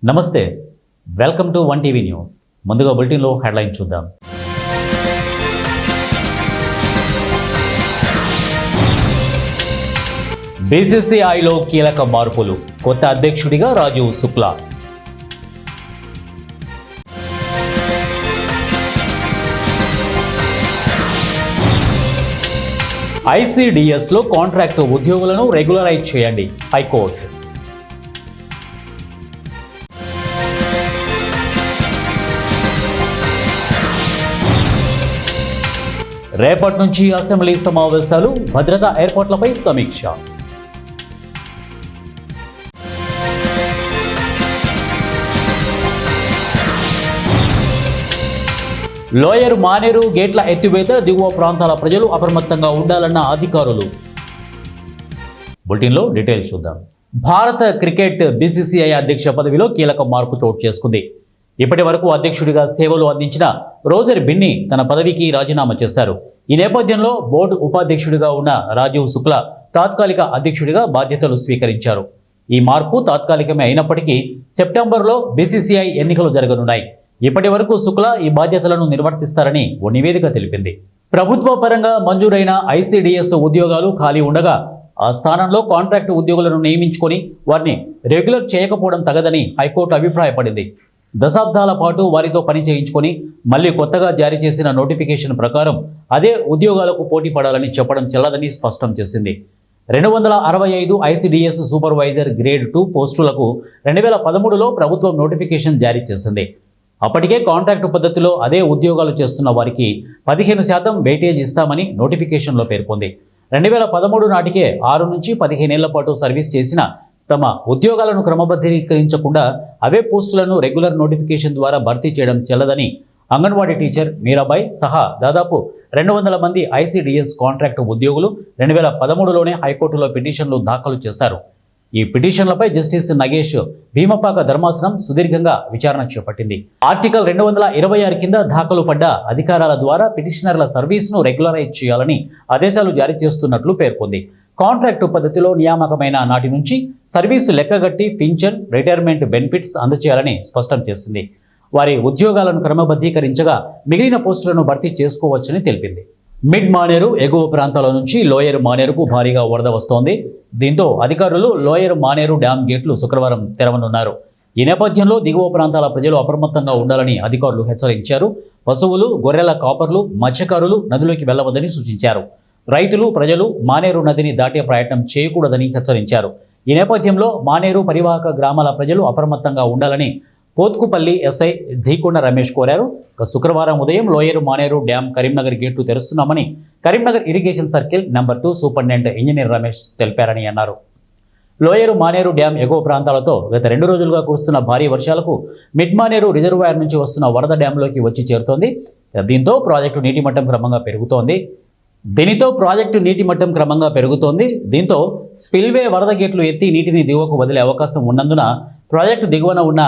నమస్తే, welcome to one TV news. ముందుగా బులెటిన్లో హెడ్లైన్ చూద్దాం. బీసీసీఐలో కీలక మార్పులు, కొత్త అధ్యక్షుడిగా రాజీవ్ శుక్లా. ఐసీడీఎస్లో కాంట్రాక్టు ఉద్యోగులను రెగ్యులరైజ్ చేయండి, హైకోర్టు. రేపటి నుంచి అసెంబ్లీ సమావేశాలు, భద్రతా ఏర్పాట్లపై సమీక్ష. లోయర్ మానేరు గేట్ల ఎత్తివేత, దిగువ ప్రాంతాల ప్రజలు అప్రమత్తంగా ఉండాలన్న అధికారులు. బులెటిన్లో డీటెయిల్స్ చూద్దాం. భారత క్రికెట్ బీసీసీఐ అధ్యక్ష పదవిలో కీలక మార్పు చోటు చేసుకుంది. ఇప్పటి వరకు అధ్యక్షుడిగా సేవలు అందించిన రోజర్ బిన్నీ తన పదవికి రాజీనామా చేశారు. ఈ నేపథ్యంలో బోర్డు ఉపాధ్యక్షుడిగా ఉన్న రాజీవ్ శుక్లా తాత్కాలిక అధ్యక్షుడిగా బాధ్యతలు స్వీకరించారు. ఈ మార్పు తాత్కాలికమే అయినప్పటికీ సెప్టెంబర్లో బీసీసీఐ ఎన్నికలు జరగనున్నాయి. ఇప్పటి వరకు శుక్లా ఈ బాధ్యతలను నిర్వర్తిస్తారని ఓ నివేదిక తెలిపింది. ప్రభుత్వ పరంగా మంజూరైన ఐసీడీఎస్ ఉద్యోగాలు ఖాళీ ఉండగా ఆ స్థానంలో కాంట్రాక్టు ఉద్యోగులను నియమించుకొని వారిని రెగ్యులర్ చేయకపోవడం తగదని హైకోర్టు అభిప్రాయపడింది. దశాబ్దాల పాటు వారితో పని చేయించుకొని మళ్లీ కొత్తగా జారీ చేసిన నోటిఫికేషన్ ప్రకారం అదే ఉద్యోగాలకు పోటీ పడాలని చెప్పడం చెల్లదని స్పష్టం చేసింది. 265 ఐసీడీఎస్ సూపర్వైజర్ గ్రేడ్ 2 పోస్టులకు 2013లో ప్రభుత్వం నోటిఫికేషన్ జారీ చేసింది. అప్పటికే కాంట్రాక్టు పద్ధతిలో అదే ఉద్యోగాలు చేస్తున్న వారికి 15% వెయిటేజ్ ఇస్తామని నోటిఫికేషన్లో పేర్కొంది. 2013 నాటికే 6 నుంచి 15 ఏళ్ల పాటు సర్వీస్ చేసిన తమ ఉద్యోగాలను క్రమబద్ధీకరించకుండా అవే పోస్టులను రెగ్యులర్ నోటిఫికేషన్ ద్వారా భర్తీ చేయడం చెల్లదని అంగన్వాడీ టీచర్ మీరాబాయ్ సహా దాదాపు 200 మంది ఐసీడీఎస్ కాంట్రాక్టు ఉద్యోగులు 2013లోనే హైకోర్టులో పిటిషన్లు దాఖలు చేశారు. ఈ పిటిషన్లపై జస్టిస్ నగేష్ భీమపాక ధర్మాసనం సుదీర్ఘంగా విచారణ చేపట్టింది. ఆర్టికల్ 226 కింద దాఖలు పడ్డ అధికారాల ద్వారా పిటిషనర్ల సర్వీస్ను రెగ్యులరైజ్ చేయాలని ఆదేశాలు జారీ చేస్తున్నట్లు పేర్కొంది. కాంట్రాక్టు పద్ధతిలో నియామకమైన నాటి నుంచి సర్వీసు లెక్కగట్టి పింఛన్, రిటైర్మెంట్ బెనిఫిట్స్ అందజేయాలని స్పష్టం చేసింది. వారి ఉద్యోగాలను క్రమబద్ధీకరించగా మిగిలిన పోస్టులను భర్తీ చేసుకోవచ్చని తెలిపింది. మిడ్ మానేరు ఎగువ ప్రాంతాల నుంచి లోయర్ మానేరుకు భారీగా వరద వస్తోంది. దీంతో అధికారులు లోయర్ మానేరు డ్యాం గేట్లు శుక్రవారం తెరవనున్నారు. ఈ నేపథ్యంలో దిగువ ప్రాంతాల ప్రజలు అప్రమత్తంగా ఉండాలని అధికారులు హెచ్చరించారు. పశువులు, గొర్రెల కాపర్లు, మత్స్యకారులు నదిలోకి వెళ్లవద్దని సూచించారు. రైతులు, ప్రజలు మానేరు నదిని దాటే ప్రయత్నం చేయకూడదని హెచ్చరించారు. ఈ నేపథ్యంలో మానేరు పరివాహక గ్రామాల ప్రజలు అప్రమత్తంగా ఉండాలని పోత్కుపల్లి ఎస్ఐ ధీకొండ రమేష్ కోరారు. శుక్రవారం ఉదయం లోయరు మానేరు డ్యాం కరీంనగర్ గేట్లు తెరుస్తున్నామని Karimnagar irrigation circle number 2 superintendent engineer Ramesh తెలిపారని అన్నారు. లోయరు మానేరు డ్యాం ఎగువ ప్రాంతాలతో గత 2 రోజులుగా కురుస్తున్న భారీ వర్షాలకు మిడ్ మానేరు రిజర్వాయర్ నుంచి వస్తున్న వరద డ్యాంలోకి వచ్చి చేరుతోంది. దీంతో ప్రాజెక్టు నీటి మట్టం క్రమంగా పెరుగుతోంది. దీంతో స్పిల్వే వరద గేట్లు ఎత్తి నీటిని దిగువకు వదిలే అవకాశం ఉన్నందున ప్రాజెక్టు దిగువన ఉన్న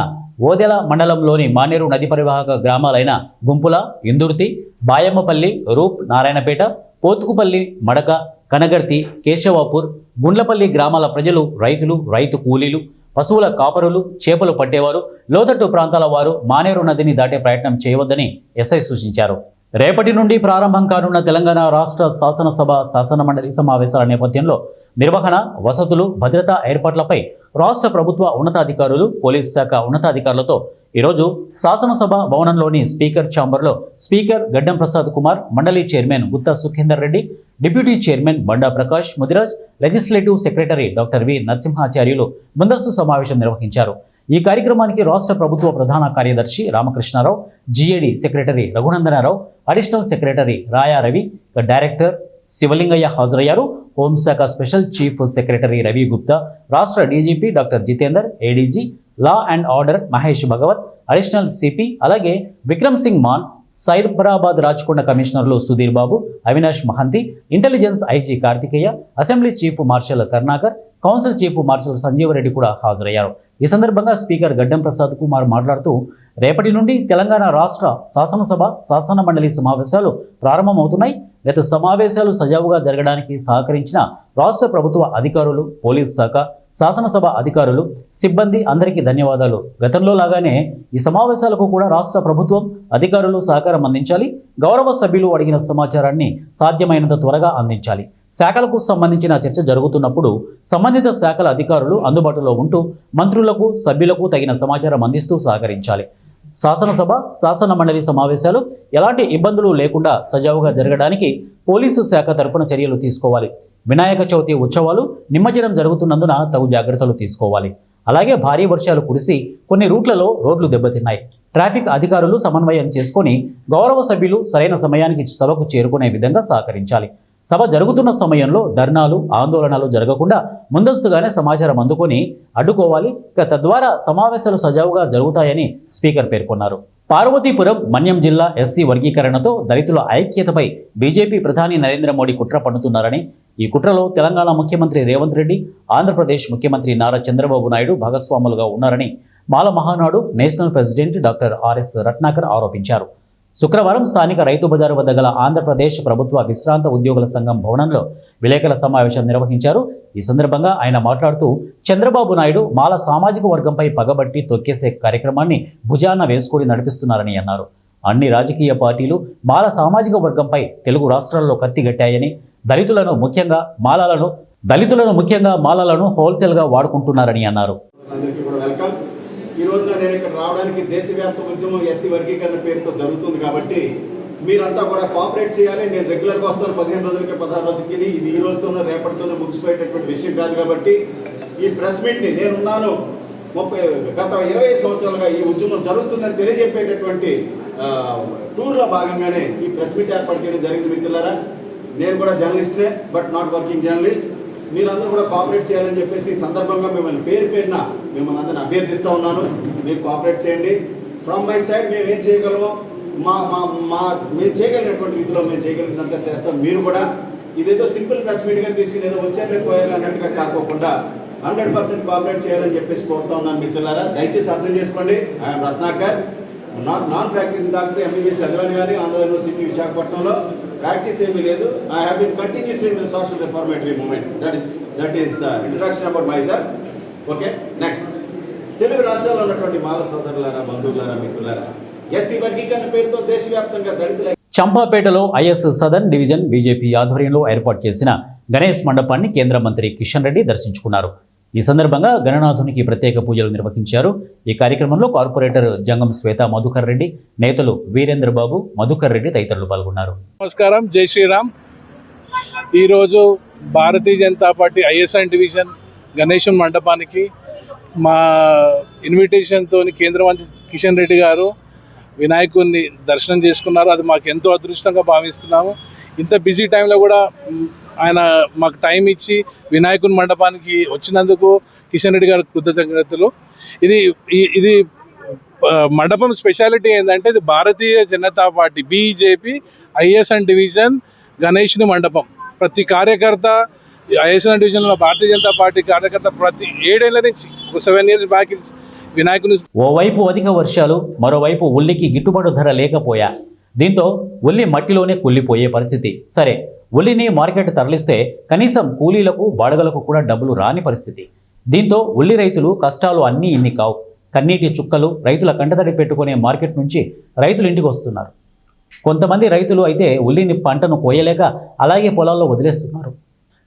ఓదెల మండలంలోని మానేరు నది పరివాహక గ్రామాలైన గుంపుల, ఇందుర్తి, బాయమ్మపల్లి, రూప్, నారాయణపేట, పోత్కుపల్లి, మడక, కనగర్తి, కేశవాపూర్, గుండ్లపల్లి గ్రామాల ప్రజలు, రైతులు, రైతు కూలీలు, పశువుల కాపరులు, చేపలు పట్టేవారు, లోతట్టు ప్రాంతాల వారు మానేరు నదిని దాటే ప్రయత్నం చేయవద్దని ఎస్ఐ సూచించారు. రేపటి నుండి ప్రారంభం కానున్న తెలంగాణ రాష్ట్ర శాసనసభ, శాసనమండలి సమావేశాల నేపథ్యంలో నిర్వహణ, వసతులు, భద్రతా ఏర్పాట్లపై రాష్ట్ర ప్రభుత్వ ఉన్నతాధికారులు, పోలీసు శాఖ ఉన్నతాధికారులతో ఈరోజు శాసనసభ భవనంలోని స్పీకర్ ఛాంబర్లో స్పీకర్ గడ్డం ప్రసాద్ కుమార్, మండలి chairman Gutha Sukender Reddy, deputy chairman Banda Prakash Mudiraj, legislative secretary doctor V Narasimhacharyulu ముందస్తు సమావేశం నిర్వహించారు. ఈ కార్యక్రమానికి రాష్ట్ర ప్రభుత్వ ప్రధాన కార్యదర్శి Ramakrishnarao, GAD secretary Raghunandanrao, additional secretary Raya Ravi, director Sivalingaiah హాజరయ్యారు. హోంశాఖ special chief secretary Ravi Gupta, రాష్ట్ర DGP doctor Jitender, ADG law and order Mahesh Bhagwat, additional CP, అలాగే విక్రమ్ సింగ్ మాన్, సైబరాబాద్ రాచకొండ కమిషనర్లు Sudheer Babu, Avinash Mohanty, intelligence IG Karthikeya, assembly chief marshal Karnakar, council chief marshal Sanjeeva Reddy కూడా హాజరయ్యారు. ఈ సందర్భంగా స్పీకర్ గడ్డం ప్రసాద్ కుమార్ మాట్లాడుతూ రేపటి నుండి తెలంగాణ రాష్ట్ర శాసనసభ, శాసన మండలి సమావేశాలు ప్రారంభమవుతున్నాయి. గత సమావేశాలు సజావుగా జరగడానికి సహకరించిన రాష్ట్ర ప్రభుత్వ అధికారులు, పోలీస్ శాఖ, శాసనసభ అధికారులు, సిబ్బంది అందరికీ ధన్యవాదాలు. గతంలో లాగానే ఈ సమావేశాలకు కూడా రాష్ట్ర ప్రభుత్వం అధికారులు సహకారం అందించాలి. గౌరవ సభ్యులు అడిగిన సమాచారాన్ని సాధ్యమైనంత త్వరగా అందించాలి. శాఖలకు సంబంధించిన చర్చ జరుగుతున్నప్పుడు సంబంధిత శాఖల అధికారులు అందుబాటులో ఉంటూ మంత్రులకు, సభ్యులకు తగిన సమాచారం అందిస్తూ సహకరించాలి. శాసనసభ, శాసన మండలి సమావేశాలు ఎలాంటి ఇబ్బందులు లేకుండా సజావుగా జరగడానికి పోలీసు శాఖ తరపున చర్యలు తీసుకోవాలి. వినాయక చవితి ఉత్సవాలు, నిమజ్జనం జరుగుతున్నందున తగు జాగ్రత్తలు తీసుకోవాలి. అలాగే భారీ వర్షాలు కురిసి కొన్ని రూట్లలో రోడ్లు దెబ్బతిన్నాయి. ట్రాఫిక్ అధికారులు సమన్వయం చేసుకొని గౌరవ సభ్యులు సరైన సమయానికి సభకు చేరుకునే విధంగా సహకరించాలి. సభ జరుగుతున్న సమయంలో ధర్నాలు, ఆందోళనలు జరగకుండా ముందస్తుగానే సమాచారం అందుకొని అడ్డుకోవాలి. తద్వారా సమావేశాలు సజావుగా జరుగుతాయని స్పీకర్ పేర్కొన్నారు. పార్వతీపురం, మన్యం జిల్లా ఎస్సీ వర్గీకరణతో దళితుల ఐక్యతపై బీజేపీ ప్రధాని నరేంద్ర మోడీ కుట్ర పన్నుతున్నారని, ఈ కుట్రలో తెలంగాణ ముఖ్యమంత్రి రేవంత్ రెడ్డి, ఆంధ్రప్రదేశ్ ముఖ్యమంత్రి నారా చంద్రబాబు నాయుడు భాగస్వాములుగా ఉన్నారని Mala Mahanadu national president doctor RS Ratnakar ఆరోపించారు. శుక్రవారం స్థానిక రైతు బజారు వద్ద గల ఆంధ్రప్రదేశ్ ప్రభుత్వ విశ్రాంత ఉద్యోగుల సంఘం భవనంలో విలేకరుల సమావేశం నిర్వహించారు. ఈ సందర్భంగా ఆయన మాట్లాడుతూ, చంద్రబాబు నాయుడు మాల సామాజిక వర్గంపై పగబట్టి తొక్కేసే కార్యక్రమాన్ని భుజాన వేసుకొని నడిపిస్తున్నారని అన్నారు. అన్ని రాజకీయ పార్టీలు మాల సామాజిక వర్గంపై తెలుగు రాష్ట్రాల్లో కత్తిగట్టాయని, దళితులను ముఖ్యంగా మాలలను హోల్సేల్గా వాడుకుంటున్నారని అన్నారు. ఈ రోజున నేను ఇక్కడ రావడానికి దేశవ్యాప్త ఉద్యమం ఎస్సీ వర్గీకరణ పేరుతో జరుగుతుంది కాబట్టి మీరంతా కూడా కోఆపరేట్ చేయాలి. నేను రెగ్యులర్గా వస్తాను 15 రోజులకి 16 రోజులకి. ఇది ఈ రోజుతోనో రేపటితోనో ముగిసిపోయేటటువంటి విషయం కాదు కాబట్టి ఈ ప్రెస్ మీట్ని నేనున్నాను. గత 25 సంవత్సరాలుగా ఈ ఉద్యమం జరుగుతుందని తెలియజెప్పేటటువంటి టూర్లో భాగంగానే ఈ ప్రెస్ మీట్ ఏర్పాటు చేయడం జరిగింది. మిత్రులారా, నేను కూడా జర్నలిస్ట్నే, బట్ నాట్ వర్కింగ్ జర్నలిస్ట్. మీరందరూ కూడా కోఆపరేట్ చేయాలని చెప్పేసి ఈ సందర్భంగా మిమ్మల్ని పేరున మిమ్మల్ని అందరిని అభ్యర్థిస్తూ ఉన్నాను. మీరు కోఆపరేట్ చేయండి. ఫ్రమ్ మై సైడ్ మేము ఏం చేయగలమో మేము చేయగలిగినటువంటి విధిలో మేము చేయగలిగినంత చేస్తాం. మీరు కూడా ఇదేదో సింపుల్ ప్రెస్ మీట్గా తీసుకుని ఏదో వచ్చారులే పోయారు అన్నట్టుగా కాకోకుండా 100% కోఆపరేట్ చేయాలని చెప్పేసి కోరుతా ఉన్నాను. మిత్రులారా, దయచేసి అర్థం చేసుకోండి. I'm Ratnakar, non practice doctor, MBBS చదివాను కానీ ఆంధ్ర యూనివర్సిటీ విశాఖపట్నంలో. ప్రాక్టీస్ ఏమీ లేదు. I have been continuously in the social reformatory movement. That is the introduction about myself. Okay, next. Telugu రాష్ట్రాల్లో ఉన్నటువంటి మాల సోదరులారా, బంధువులారా, మిత్రులారా, ఎస్సీ వర్గీకరణ పేరుతో దేశవ్యాప్తంగా దళితుల చంపాపేటలో ఐఎస్ సదర్న్ డివిజన్ బీజేపీ ఆధ్వర్యంలో ఏర్పాటు చేసిన గణేష్ మండపాన్ని కేంద్ర మంత్రి కిషన్ రెడ్డి దర్శించుకున్నారు. ఈ సందర్భంగా గణనాథునికి ప్రత్యేక పూజలు నిర్వహించారు. ఈ కార్యక్రమంలో కార్పొరేటర్ జంగం శ్వేత మధుకర్ రెడ్డి, నేతలు వీరేంద్ర బాబు, మధుకర్ రెడ్డి తదితరులు పాల్గొన్నారు. నమస్కారం, జై శ్రీరామ్. ఈరోజు భారతీయ జనతా పార్టీ ఐఎస్ఎన్ డివిజన్ గణేశం మండపానికి మా ఇన్విటేషన్తో కేంద్ర మంత్రి కిషన్ రెడ్డి గారు వినాయకుడిని దర్శనం చేసుకున్నారు. అది మాకు ఎంతో అదృష్టంగా భావిస్తున్నాము. ఇంత బిజీ టైంలో కూడా ఆయన మాకు టైం ఇచ్చి వినాయకుని మండపానికి వచ్చినందుకు కిషన్ రెడ్డి గారికి కృతజ్ఞతలు. ఇది మండపం స్పెషాలిటీ ఏంటంటే ఇది Bharatiya Janata Party BJP ISN division గణేష్ని మండపం. ప్రతి కార్యకర్త ఐఎస్ఎన్ డివిజన్లో భారతీయ జనతా పార్టీ కార్యకర్త ప్రతి 7 ఏళ్ల నుంచి 7 years బ్యాక్ వినాయకుని. ఓవైపు అధిక వర్షాలు, మరోవైపు ఉల్లికి గిట్టుబాటు ధర లేకపోయా. దీంతో ఉల్లి మట్టిలోనే కుళ్ళిపోయే పరిస్థితి. సరే, ఉల్లిని మార్కెట్ తరలిస్తే కనీసం కూలీలకు, బాడగలకు కూడా డబ్బులు రాని పరిస్థితి. దీంతో ఉల్లి రైతులు కష్టాలు అన్నీ ఇన్ని కావు. కన్నీటి చుక్కలు రైతుల కంటతడి పెట్టుకునే మార్కెట్ నుంచి రైతులు ఇంటికి వస్తున్నారు. కొంతమంది రైతులు అయితే ఉల్లిని పంటను కోయలేక అలాగే పొలాల్లో వదిలేస్తున్నారు.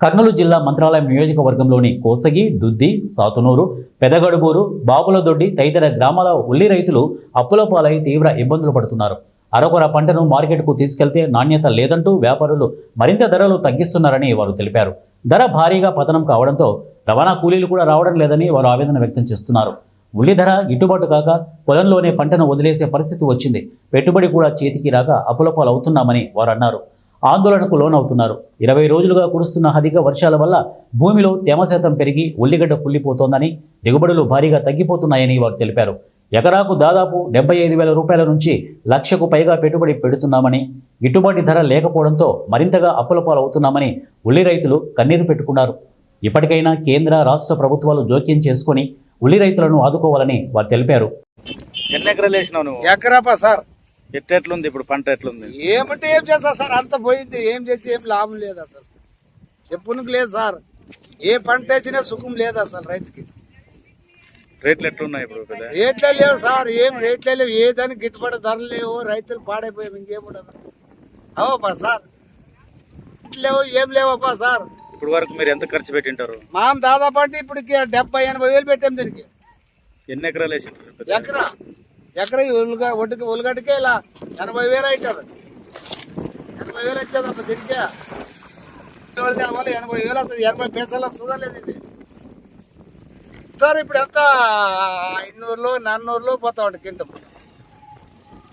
కర్నూలు జిల్లా మంత్రాలయం నియోజకవర్గంలోని కోసగి, దుద్ది, సాతునూరు, పెదగడుబూరు, బాపులదొడ్డి తదితర గ్రామాల ఉల్లి రైతులు అప్పుల పాలై తీవ్ర ఇబ్బందులు పడుతున్నారు. అరకొర పంటను మార్కెట్కు తీసుకెళ్తే నాణ్యత లేదంటూ వ్యాపారులు మరింత ధరలు తగ్గిస్తున్నారని వారు తెలిపారు. ధర భారీగా పతనం కావడంతో రవాణా కూలీలు కూడా రావడం లేదని వారు ఆవేదన వ్యక్తం చేస్తున్నారు. ఉల్లి ధర గిట్టుబాటు కాక పొలంలోనే పంటను వదిలేసే పరిస్థితి వచ్చింది. పెట్టుబడి కూడా చేతికి రాక అప్పుల పాలవుతున్నామని వారు అన్నారు. ఆందోళనకు లోనవుతున్నారు. 20 రోజులుగా కురుస్తున్న అధిక వర్షాల వల్ల భూమిలో తేమ శాతం పెరిగి ఉల్లిగడ్డ కుళ్ళిపోతోందని, దిగుబడులు భారీగా తగ్గిపోతున్నాయని వారు తెలిపారు. ఎకరాకు దాదాపు 75,000 రూపాయల నుంచి 1,00,000కు పైగా పెట్టుబడి పెడుతున్నామని, గిట్టుబాటు ధర లేకపోవడంతో మరింతగా అప్పుల పాలవుతున్నామని ఉల్లి రైతులు కన్నీరు పెట్టుకున్నారు. ఇప్పటికైనా కేంద్ర, రాష్ట్ర ప్రభుత్వాలు జోక్యం చేసుకుని ఉల్లి రైతులను ఆదుకోవాలని వారు తెలిపారు. ఎన్ని ఎకరాలు వేసినావు నువ్వు? ఎకరాపా సార్. ఎట్లుంది ఇప్పుడు పంట ఎట్లుంది? ఏమంటే ఏం చేస్తా సార్, అంత పోయింది. ఏం చేసి ఏం లాభం లేదు అసలు, చెప్పునికి లేదు సార్. ఏ పంట వేసినా సుఖం లేదు అసలు రైతుకి. రేట్లు ఎట్లున్నాయి ఇప్పుడు పెద్ద? రేట్లే లేవు సార్, ఏం రేట్లే లేవు. ఏ దానికి గిట్టుబాటు ధరలు లేవు, రైతులు పాడైపోయాం. ఇంకేముండదు అవప్పా సార్, లేవు ఏం లేవప్పా సార్. ఇప్పుడు వరకు మీరు ఎంత ఖర్చు పెట్టింటారు? మనం దాదాపు అంటే ఇప్పటికి 70-80 వేలు పెట్టాం దీనికి. ఎన్ని ఎకరాలు వేసింటారు? ఎకరా ఉల్లిగడ్డకే ఇలా 80 వేలు అవుతుంది. 80 వేలు వచ్చేది అప్పుడు దీనికే. 80 వేలు వస్తుంది, 80 పైసలు వస్తుందా లేదు ఇది సార్. ఇప్పుడు ఎంత 500లో 400లో పోతా ఉంటుంది కింద.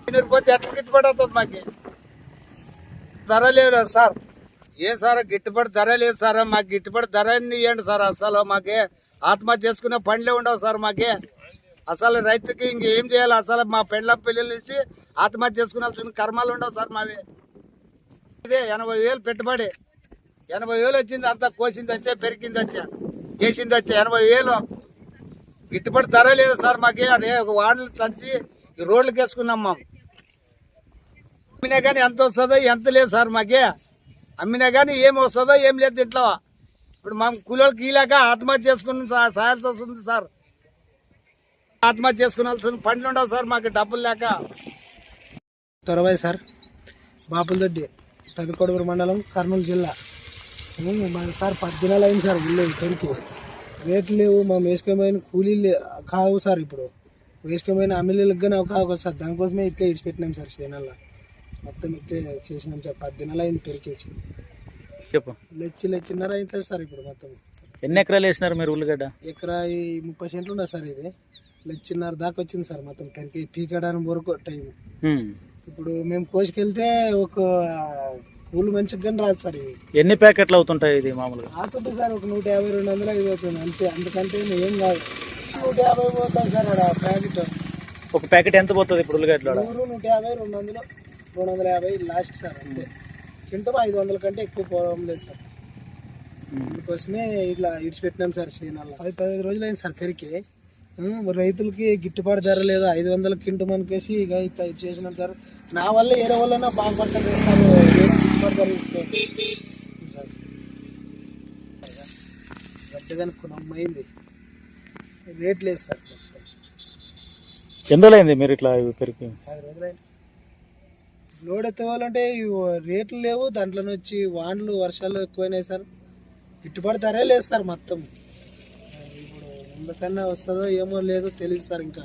500 పోతే ఎట్లా గిట్టుబాటు అవుతుంది మాకు? ధర లేదు సార్. ఏ సార్ గిట్టుబాటు ధర లేదు సార్. మాకు గిట్టుబాటు ధర ఇవ్వండి సార్. అసలు మాకే ఆత్మహత్య చేసుకునే పనులే ఉండవు సార్ మాకే. అసలు రైతుకి ఇంకేం చేయాలి? అసలు మా పెళ్ళ పిల్లలు ఇచ్చి ఆత్మహత్య చేసుకున్నాల్సిన కర్మాలు ఉండవు సార్ మావి. ఇదే 80 వేలు పెట్టుబడి, 80 వేలు వచ్చింది. అంతా కోసింది వచ్చా, పెరిగింది వచ్చా, వేసింది వచ్చా. 80 వేలు గిట్టుబాటు ధర లేదు సార్ మాకే. అదే ఒక వాడలు తడిచి ఈ రోడ్లకు వేసుకున్నాం. మేము అమ్మినా కానీ ఎంత వస్తుందో ఎంత లేదు సార్ మాకే. అమ్మినా కానీ ఏం వస్తుందో ఏం లేదు దీంట్లో. ఇప్పుడు మా కూలీలకు ఇలాక ఆత్మహత్య చేసుకుని సాయాల్సి వస్తుంది సార్. ఆత్మహత్య చేసుకునాల్సిన పనులు ఉండవు సార్ మాకు డబ్బులు లేక. తొరబాయ్ సార్, బాపులదొడ్డి, పెదకొడుగురు మండలం, కర్నూలు జిల్లా. సార్ 10 దినాలు అయింది సార్ ఇల్లు పెరికి. రేట్లు లేవు, మా వేసుకోమైన కూలీలు కావు సార్. ఇప్పుడు వేసుకోమైన అమ్మిళ్ళకి కానీ కావు సార్. దానికోసమే ఇట్లా ఇడిచిపెట్టినాం సార్. చేనల్లో మొత్తం ఇట్లే చేసినాం సార్. 10 దినాలు అయింది పెరికేసి. చెప్పు. లెచ్చిన్నర అవుతుంది సార్ ఇప్పుడు మొత్తం. ఎన్ని ఎకరాలు వేసినారు మీరు ఉల్లిగడ్డ? ఎకరా 30 సెంట్లు ఉన్నది సార్. ఇది లెచ్చిన్నర దాకా వచ్చింది సార్ మొత్తం పెరికి. పీకడానికి వరకు టైం. ఇప్పుడు మేము కోసుకెళ్తే ఒక కూలి మంచిగా కానీ రాదు సార్. ఇది ఎన్ని ప్యాకెట్లు అవుతుంటాయి ఇది మామూలుగా? అవుతుంది సార్ ఒక 150-200 ఇది అవుతుంది అంతే. అందుకంటే ఏం కాదు. 150 పోతుంది సార్ అక్కడ ప్యాకెట్. ఒక ప్యాకెట్ ఎంత పోతుంది ఇప్పుడు ఉల్లిగడ్డలో? 150, 200, 250 లాస్ట్ సార్ అంతే. కింటో 500 కంటే ఎక్కువ పోవడం లేదు సార్. అందుకోసమే ఇట్లా ఇడిచిపెట్టినాం సార్. చేనాల 15 రోజులు అయింది సార్ పెరికి. రైతులకి గిట్టుబాటు ధర లేదు. 500 కింటు మనకేసి ఇక ఇట్లా చేసినాం సార్. నా వల్ల ఏరే వల్ల బాగుపడతారు సార్. గిట్టుబాటు ధర ఇస్తుంది సార్. గట్టిగా కొనమ్మైంది, రేట్ లేదు సార్. ఎన్ని రోజులు అయింది మీరు ఇట్లా పెరిగి? 10 రోజులు అయింది. లోడ్ ఎత్తవాలంటే రేట్లు లేవు. దాంట్లో వచ్చి వానలు వర్షాలు ఎక్కువైనాయి సార్. గిట్టుబాటు ధరే లేదు సార్ మొత్తం. ఇప్పుడు ఎందుకన్నా వస్తుందో ఏమో లేదో తెలియదు సార్. ఇంకా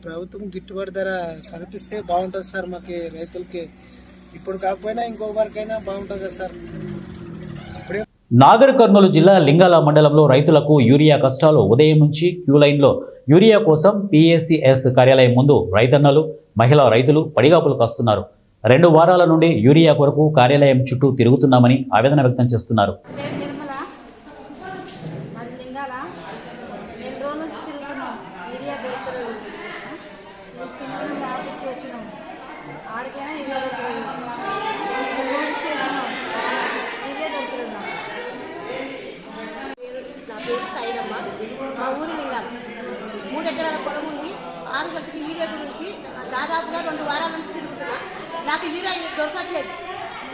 ప్రభుత్వం గిట్టుబాటు ధర కల్పిస్తే బాగుంటుంది సార్ మాకు రైతులకి. ఇప్పుడు కాకపోయినా ఇంకొకరికైనా బాగుంటుంది కదా సార్. నాగర్ కర్నూలు జిల్లా లింగాల మండలంలో రైతులకు యూరియా కష్టాలు. ఉదయం నుంచి క్యూ లైన్లో యూరియా కోసం PACS కార్యాలయం ముందు రైతన్నలు, మహిళా రైతులు పడిగాపులు కాస్తున్నారు. 2 వారాల నుండి యూరియా కొరకు కార్యాలయం చుట్టూ తిరుగుతున్నామని ఆవేదన వ్యక్తం చేస్తున్నారు. మా ఊరు లింగాల 3 ఎకరాల పొలం ఉంది. 6 గంటలకి యూరియా గురించి దాదాపుగా 2 వారాల నుంచి తిరుగుతున్నా. నాకు యూరియా దొరకట్లేదు.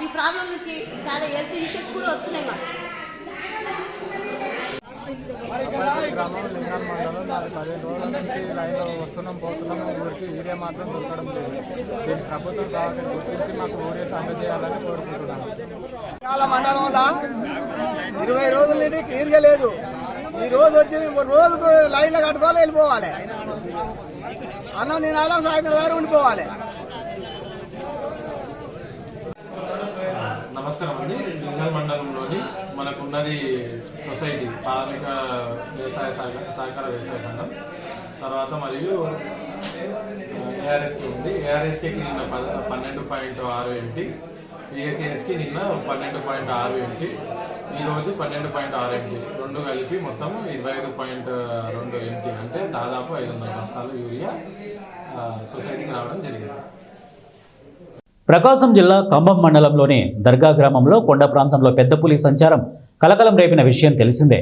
ఈ ప్రాబ్లం నుంచి చాలా హెల్త్ ఇష్యూస్ కూడా వస్తున్నాయి మాకు. గ్రామం లింగాల మండలం 15 రోజుల నుంచి లైన్లో వస్తున్నాం పోతున్నాం. ఊరికి యూరియా మాత్రం దొరకడం లేదు. దీన్ని ప్రభుత్వం సహాయం గుర్తించి మాకు యూరియా అందజేయాలని కోరుకుంటున్నాను. లింగాల మండలంలో 20 రోజుల నుండి యూరియా లేదు. ఈ రోజు వచ్చి రోజుకు లైన్లో కట్టుకోవాలి, వెళ్ళిపోవాలి. అన్నం తినాలి, సాయంత్రం గారు ఉండిపోవాలి. నమస్కారం అండి. లింగాల మండలంలోని మనకున్నది సొసైటీ ప్రాథమిక వ్యవసాయ సహకార వ్యవసాయ సంఘం, తర్వాత మరియు ARSK ఉంది. ARSKకి నిన్న 12.6 MT, PACSకి నిన్న 12.6 MT, ఈరోజు 12.6 MT, 2 కలిపి మొత్తం 25.2 MT, అంటే దాదాపు 500 బస్తాలు యూరియా సొసైటీకి రావడం జరిగింది. ప్రకాశం జిల్లా కంభం మండలంలోని దర్గా గ్రామంలో కొండ ప్రాంతంలో పెద్ద పులి సంచారం కలకలం రేపిన విషయం తెలిసిందే.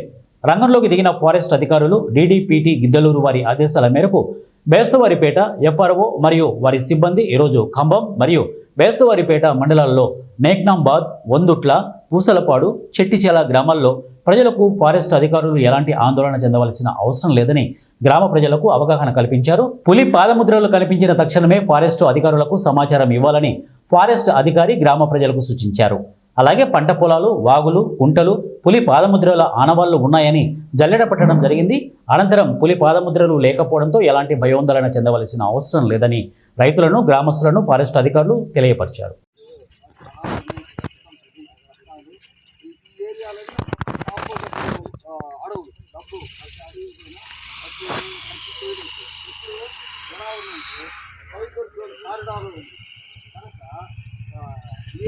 రంగంలోకి దిగిన ఫారెస్ట్ అధికారులు DDPT గిద్దలూరు వారి ఆదేశాల మేరకు బేస్తవారిపేట ఎఫ్ఆర్ఓ మరియు వారి సిబ్బంది ఈరోజు ఖమ్మం మరియు బేస్తవారిపేట మండలాల్లో నేక్నాంబాద్, వందుట్ల, పూసలపాడు, చెట్టిచేల గ్రామాల్లో ప్రజలకు ఫారెస్ట్ అధికారులు ఎలాంటి ఆందోళన చెందవలసిన అవసరం లేదని గ్రామ ప్రజలకు అవగాహన కల్పించారు. పులి పాదముద్రలు కనిపించిన తక్షణమే ఫారెస్ట్ అధికారులకు సమాచారం ఇవ్వాలని ఫారెస్ట్ అధికారి గ్రామ ప్రజలకు సూచించారు. అలాగే పంట పొలాలు, వాగులు, కుంటలు పులి పాదముద్రల ఆనవాళ్లు ఉన్నాయని జల్లెడ పట్టడం జరిగింది. అనంతరం పులి పాదముద్రలు లేకపోవడంతో ఎలాంటి భయోందోళన చెందవలసిన అవసరం లేదని రైతులను, గ్రామస్తులను ఫారెస్ట్ అధికారులు తెలియపరిచారు.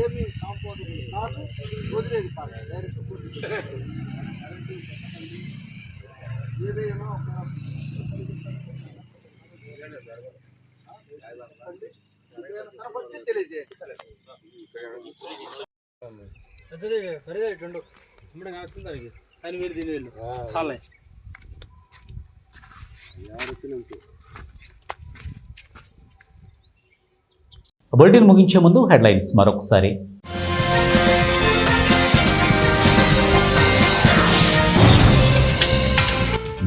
ఏమి కాంపౌండ్ కాదు, వదిలేదు కాదు, డైరెక్ట్ ఏదైనా తెలియజేయండి. బులెటిన్ ముగించే ముందు హెడ్లైన్స్ మరొకసారి.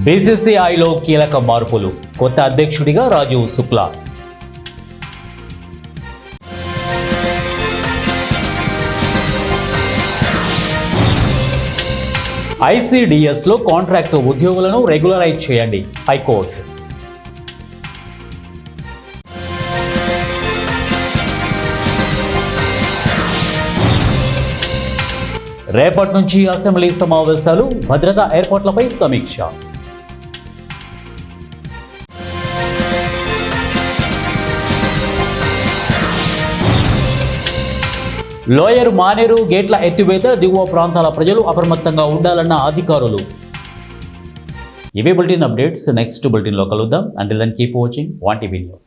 బీసీసీఐలో కీలక మార్పులు, కొత్త అధ్యక్షుడిగా రాజీవ్ శుక్లా. ఐసీడీఎస్లో కాంట్రాక్టు ఉద్యోగులను రెగ్యులరైజ్ చేయండి, హైకోర్టు. రేపటి నుంచి అసెంబ్లీ సమావేశాలు, భద్రతా ఏర్పాట్లపై సమీక్ష. లోయర్ మానేరు గేట్ల ఎత్తివేత, దిగువ ప్రాంతాల ప్రజలు అప్రమత్తంగా ఉండాలన్న అధికారులు. ఇవే బులెటిన్ అప్డేట్స్. నెక్స్ట్ బులెటిన్లో కలుద్దాం. Until then keep watching 1TV news.